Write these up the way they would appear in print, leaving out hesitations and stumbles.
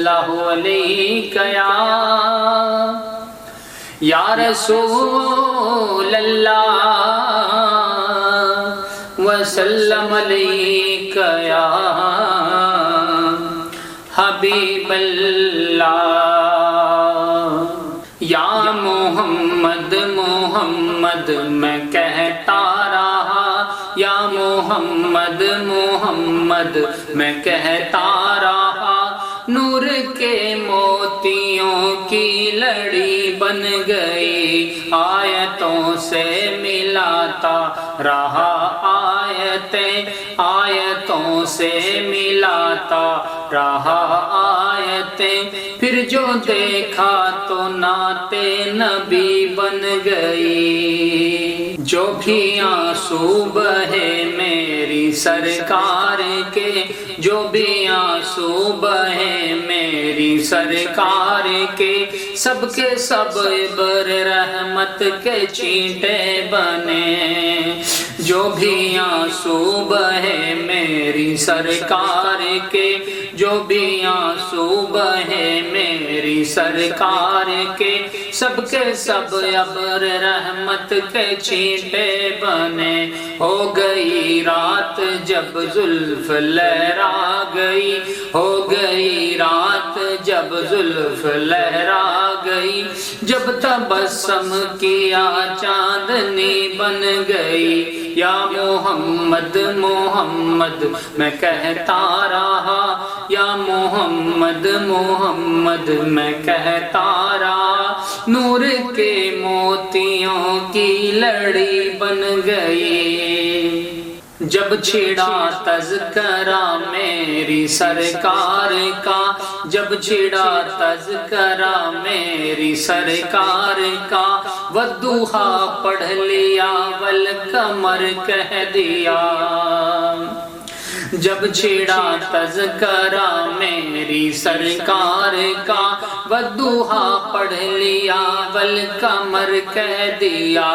اللہ علیک یا رسول اللہ وسلم علیک یا حبیب اللہ یا محمد محمد میں کہتا رہا یا محمد محمد میں کہتا رہا نور کے موتیوں کی لڑی بن گئی آیتوں سے ملاتا رہا آیتوں سے ملاتا رہا آیتیں پھر جو دیکھا تو نعت نبی بن گئی جو بھی آنسو بہے میری سرکار کے جو بھی آنسو بہے میری سرکار کے سب عبر رحمت کے چینٹے بنے جو بھی آنسو بہے میری سرکار کے جو بھی آنسو بہے میری سرکار کے سب عبر رحمت کے چینٹے بنے ہو گئی رات جب زلف لہرا گئی ہو گئی رات جب زلف لہرا گئی جب تبسم کیا چاندنی بن گئی یا محمد محمد میں کہتا رہا یا محمد محمد میں کہتا رہا نور کے موتیوں کی لڑی بن گئی جب چھڑا تذکرہ میری سرکار کا جب چھڑا تذکرہ میری سرکار کا والضحیٰ پڑھ لیا والقمر کہہ دیا جب چھڑا تذکرہ میری سرکار کا والضحیٰ پڑھ لیا والقمر کہہ دیا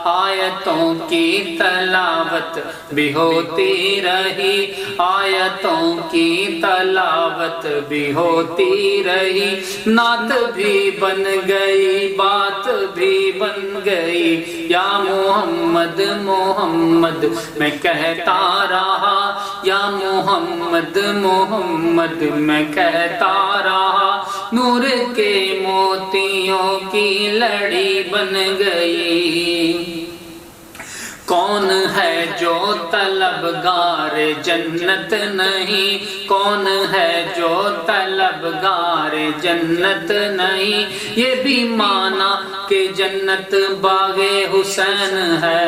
آیتوں کی تلاوت بھی ہوتی رہی آیتوں کی تلاوت بھی ہوتی رہی نعت بھی بن گئی بات بھی بن گئی یا محمد محمد میں کہتا رہا یا محمد محمد میں کہتا رہا نور کے موتیوں کی لڑی بن گئی کون ہے جو طلبگار جنت نہیں کون ہے جو طلبگار جنت نہیں یہ بھی مانا کہ جنت باغ حسین ہے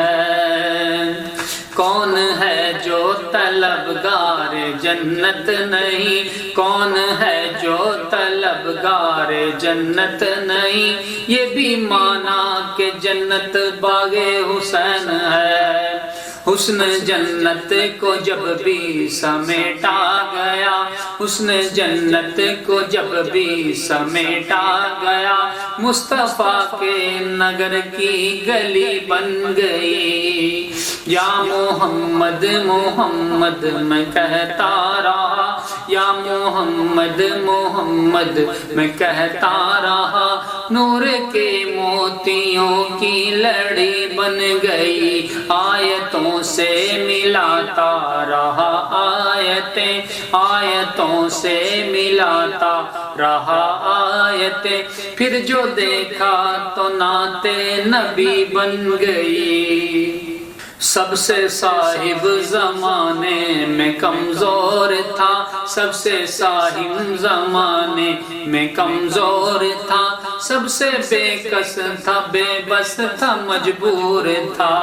کون ہے جو طلبگار جنت نہیں کون ہے جو طلبگار جنت نہیں یہ بھی مانا کہ جنت باغ حسین ہے حسن جنت کو جب بھی سمیٹا گیا حسن جنت کو جب بھی سمیٹا گیا مصطفیٰ کے نگر کی گلی بن گئی یا محمد محمد میں کہتا رہا یا محمد محمد میں کہتا رہا نور کے موتیوں کی لڑی بن گئی آیتوں سے ملاتا رہا آیتوں سے ملاتا رہا آیتیں پھر جو دیکھا تو نعت نبی بن گئی سب سے صاحب زمانے میں کمزور تھا سب سے صاحب زمانے میں کمزور تھا سب سے بے کس تھا بے بس تھا مجبور تھا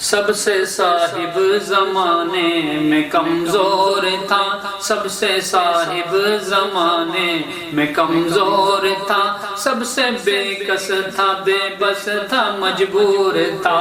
سب سے صاحب زمانے میں کمزور تھا سب سے صاحب زمانے میں کمزور تھا سب سے بے کس تھا بے بس تھا مجبور تھا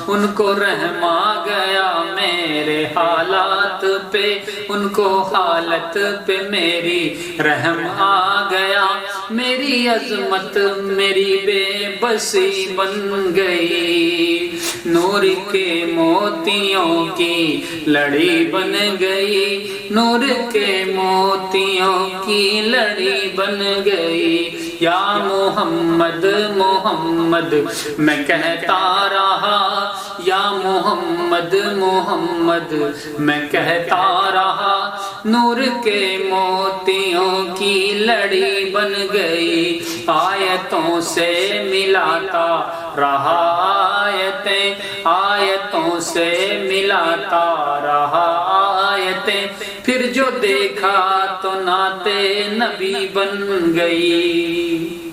ان کو رحم آ گیا میرے حالات پہ ان کو حالت پہ میری رحم آ گیا میری عظمت میری بے بسی بن گئی، نور کے موتیوں کی لڑی بن گئی، نور کے موتیوں کی لڑی بن گئی۔ یا محمد محمد میں کہتا رہا، یا محمد محمد میں کہتا رہا، نور کے موتیوں کی لڑی بن گئی۔ آیتوں سے ملاتا رہا آیتیں، آیتوں سے ملاتا رہا آیتیں، پھر جو دیکھا تو نعت نبی بن گئی۔